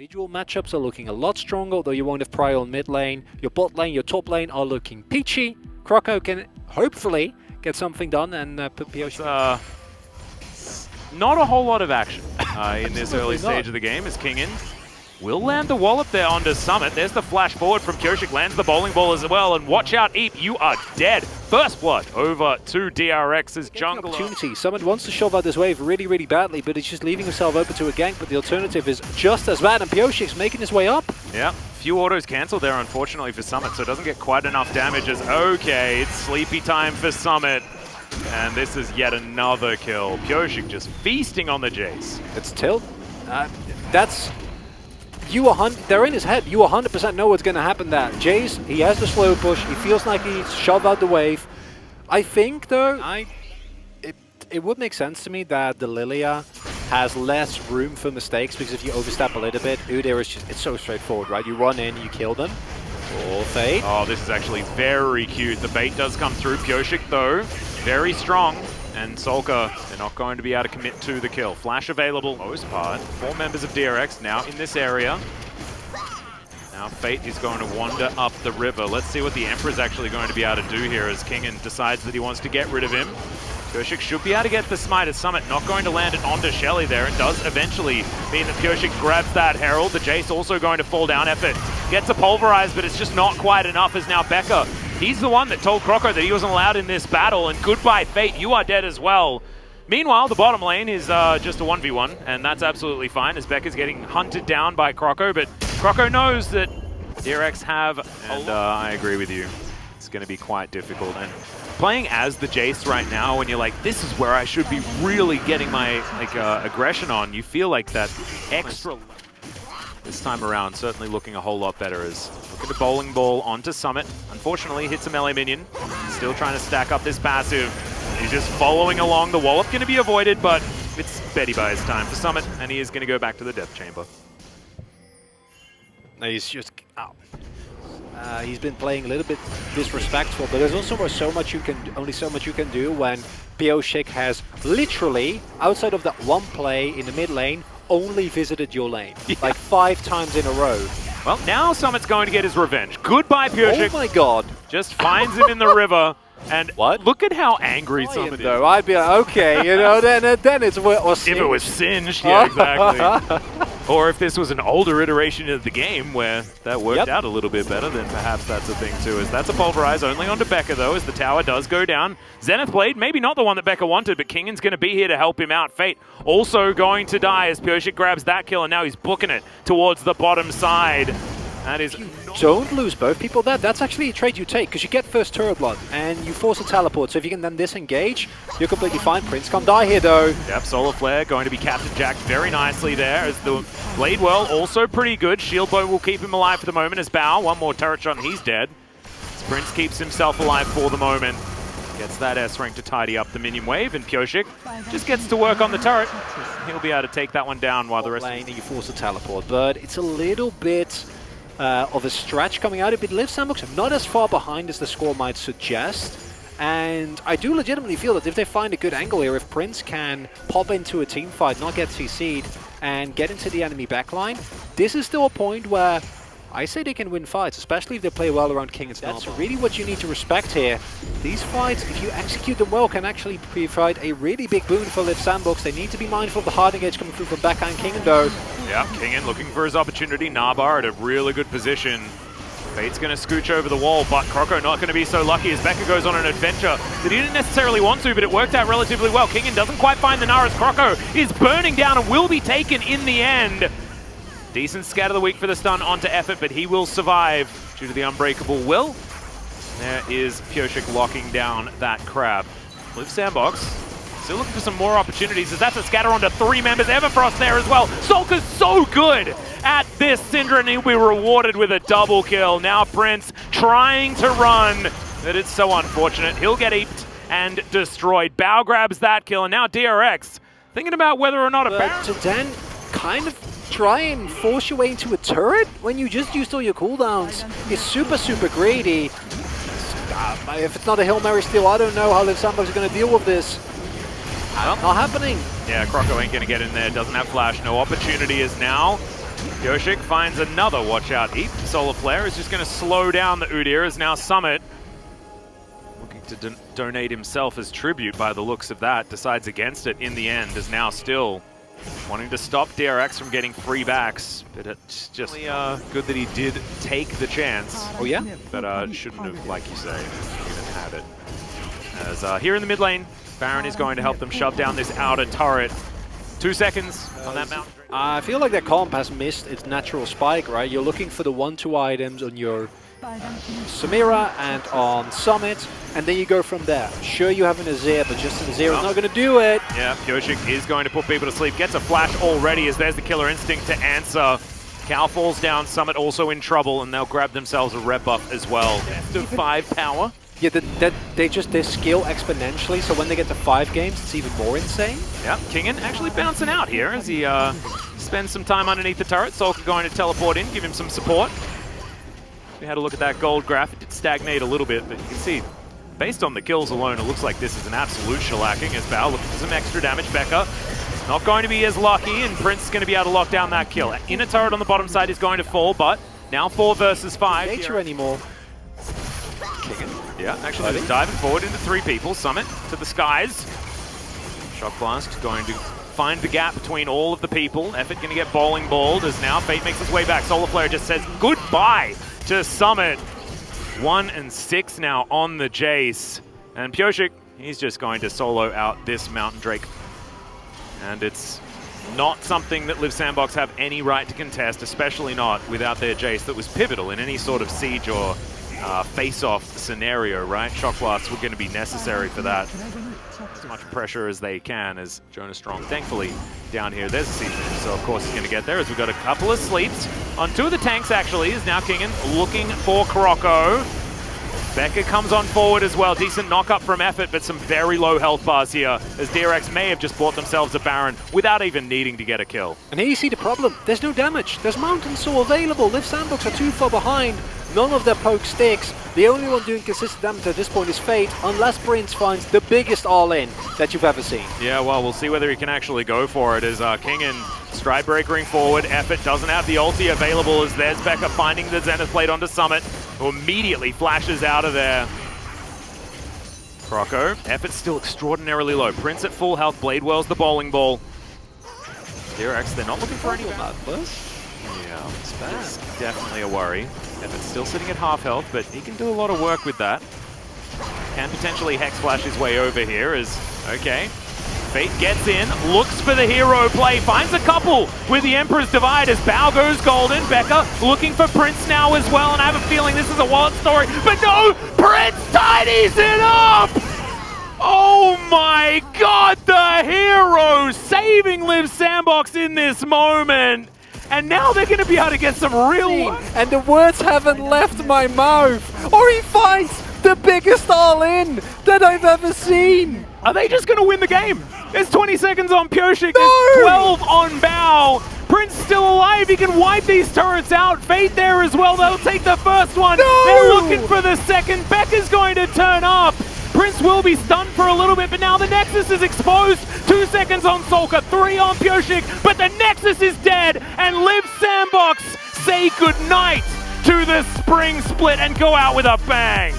Individual matchups are looking a lot stronger, although you won't have prio on mid lane. Your bot lane, your top lane are looking peachy. Croco can hopefully get something done and put Pyosik. Not a whole lot of action in this early stage of the game as Kingen will land the wallop there onto Summit. There's the flash forward from Pyosik, lands the bowling ball as well, and watch out, Eep, you are dead. First blood over to DRX's jungle. Opportunity. Summit wants to shove out this wave really, really badly, but he's just leaving himself open to a gank, but the alternative is just as bad, and Pyosik's making his way up. Yeah, few autos cancelled there, unfortunately, for Summit, so it doesn't get quite enough damage as, okay, it's sleepy time for Summit. And this is yet another kill. Pyosik just feasting on the Jayce. It's tilt. That's... they're in his head. You 100% know what's going to happen there. Jayce, he has the slow push. He feels like he's shoved out the wave. I think, though, it would make sense to me that the Lillia has less room for mistakes, because if you overstep a little bit, Udyr is just, it's so straightforward, right? You run in, you kill them. Or fade. Oh, this is actually very cute. The bait does come through. Pyosik, though, very strong. And SOLKA, they're not going to be able to commit to the kill. Flash available, most part. 4 members of DRX now in this area. Now Fate is going to wander up the river. Let's see what the Emperor's actually going to be able to do here as Kingen decides that he wants to get rid of him. Pyosik should be able to get the smite as Summit, not going to land it onto Shelly there. It does eventually mean that Pyosik grabs that Herald. The Jayce also going to fall down. Effort gets a pulverize, but it's just not quite enough as now Becca, he's the one that told Croco that he wasn't allowed in this battle, and goodbye Fate, you are dead as well. Meanwhile, the bottom lane is just a 1v1, and that's absolutely fine as Becca's getting hunted down by Croco, but Croco knows that DRX have, and I agree with you. It's going to be quite difficult. And playing as the Jayce right now, when you're like, this is where I should be really getting my aggression on, you feel like that extra. This time around, certainly looking a whole lot better as look at the bowling ball onto Summit. Unfortunately, hits a melee minion. Still trying to stack up this passive. He's just following along. The wallop going to be avoided, but it's Betty by his time for Summit, and he is going to go back to the death chamber. He's just... he's been playing a little bit disrespectful, but there's also only so much you can do when Pyosik has literally, outside of that one play in the mid lane, only visited your lane. Yeah. Like 5 times in a row. Well, now Summit's going to get his revenge. Goodbye, Pyosik. Oh my god. Just finds him in the river. And what? Look at how angry Summit is. Though, I'd be like, okay, you know, then it's or if it was singed, yeah, exactly. Or if this was an older iteration of the game where that worked out a little bit better, then perhaps that's a thing too. As that's a pulverize only onto Becca though, as the tower does go down. Zenith Blade, maybe not the one that Becca wanted, but Kingen's going to be here to help him out. Fate also going to die as Pyosik grabs that kill, and now he's booking it towards the bottom side. That is... Don't lose both people there. That's actually a trade you take, because you get first turret blood, and you force a teleport, so if you can then disengage, you're completely fine. Prince can't die here, though. Yep, Solar Flare going to be Captain Jack very nicely there, as the Blade Whirl also pretty good. Shield Bow will keep him alive for the moment as Bao, one more turret shot and he's dead. As Prince keeps himself alive for the moment. Gets that S-Rank to tidy up the minion wave, and Pyosik just gets to work on the turret. He'll be able to take that one down while the rest... Lane, you force a teleport, but it's a little bit... of a stretch coming out. But Liiv SANDBOX not as far behind as the score might suggest, and I do legitimately feel that if they find a good angle here, if Prince can pop into a team fight, not get CC'd, and get into the enemy backline, this is still a point where I say they can win fights, especially if they play well around King and That's really what you need to respect here. These fights, if you execute them well, can actually provide a really big boon for Liiv SANDBOX. They need to be mindful of the hard engage coming through from Becca and Kingen though. Yeah, Kingen looking for his opportunity. Nabar at a really good position. Fate's going to scooch over the wall, but Croco not going to be so lucky as Becca goes on an adventure that he didn't necessarily want to, but it worked out relatively well. Kingen doesn't quite find the Gnar as Croco is burning down and will be taken in the end. Decent scatter the weak for the stun onto Effort, but he will survive due to the unbreakable will. There is Pyosik locking down that crab. Liiv SANDBOX still looking for some more opportunities as that's a scatter onto 3 members. Everfrost there as well. SOLKA's so good at this. Syndra, and he'll be rewarded with a double kill. Now Prince trying to run, but it's so unfortunate. He'll get eeped and destroyed. Bao grabs that kill, and now DRX thinking about whether or not to then kind of try and force your way into a turret when you just used all your cooldowns is super, super greedy. If it's not a Hail Mary steal, I don't know how Liiv SANDBOX is going to deal with this. Not happening. Yeah, Croco ain't going to get in there. Doesn't have flash. No opportunity is now Pyosik finds another watch out heap. Solar Flare is just going to slow down the Udyr as now Summit, looking to donate himself as tribute by the looks of that, decides against it in the end, is now still wanting to stop DRX from getting free backs. But it's just good that he did take the chance. Oh yeah? But shouldn't have, like you say, even had it. As here in the mid lane, Baron is going to help them shove down this outer turret. 2 seconds on that mountain. I feel like that comp has missed its natural spike, right? You're looking for the 1-2 items on your Samira and on Summit, and then you go from there. Sure, you have an Azir, but just an Azir is not going to do it. Yeah, Pyosik is going to put people to sleep. Gets a flash already as there's the killer instinct to answer. Cal falls down, Summit also in trouble, and they'll grab themselves a red buff as well. Best of 5 power. Yeah, they scale exponentially, so when they get to 5 games, it's even more insane. Yeah, Kingen actually bouncing out here as he spends some time underneath the turret. SOLKA going to teleport in, give him some support. We had a look at that gold graph. It did stagnate a little bit, but you can see, based on the kills alone, it looks like this is an absolute shellacking as Bao looking for some extra damage. Becca not going to be as lucky, and Prince is going to be able to lock down that kill. Inner turret on the bottom side is going to fall, but now 4 versus 5. Nature anymore. Kingen. Yeah, actually just diving forward into 3 people. Summit to the skies. Shock Blast going to find the gap between all of the people. Effort going to get bowling balled as now Fate makes his way back. Solar Flare just says goodbye to Summit. 1 and 6 now on the Jayce. And Pyosik, he's just going to solo out this Mountain Drake. And it's not something that Liiv SANDBOX have any right to contest, especially not without their Jayce that was pivotal in any sort of siege or face-off scenario, right? Shock Blasts were going to be necessary for that. As much pressure as they can as Jonas Strong, thankfully, down here. There's a siege, so of course he's going to get there as we've got a couple of sleeps. On 2 of the tanks, actually, is now Kingen looking for Croco. Becca comes on forward as well. Decent knock-up from Effort, but some very low health bars here, as DRX may have just bought themselves a Baron without even needing to get a kill. And here you see the problem. There's no damage. There's Mountain Soul available. Liiv SANDBOX are too far behind. None of their poke sticks. The only one doing consistent damage at this point is Fate, unless Prince finds the biggest all-in that you've ever seen. Yeah, well, we'll see whether he can actually go for it as Kingen stride breakering forward. Effort doesn't have the ulti available as there's Becca finding the Zenith Blade onto Summit, who immediately flashes out of there. Croco, Effort's still extraordinarily low. Prince at full health, Blade Whirls the bowling ball. DRX, they're not looking for any Atlus. Yeah, it's definitely a worry. Effort's still sitting at half health, but he can do a lot of work with that. Can potentially Hex Flash his way over here as, okay. Fate gets in, looks for the hero play, finds a couple with the Emperor's Divide as Bao goes golden. Becca looking for Prince now as well, and I have a feeling this is a wallet story, but no! Prince tidies it up! Oh my god, the hero saving Liiv SANDBOX in this moment! And now they're going to be able to get some real work. And the words haven't left my mouth. Or he fights the biggest all-in that I've ever seen. Are they just going to win the game? There's 20 seconds on Pyosik. There's 12 on Bao. Prince still alive. He can wipe these turrets out. Fate there as well. They'll take the first one. No! They're looking for the second. Becca's going to turn up. Prince will be stunned for a little bit, but now the Nexus is exposed. 2 seconds on SOLKA, 3 on Pyosik, but the Nexus is dead, and Liiv SANDBOX say goodnight to the spring split and go out with a bang.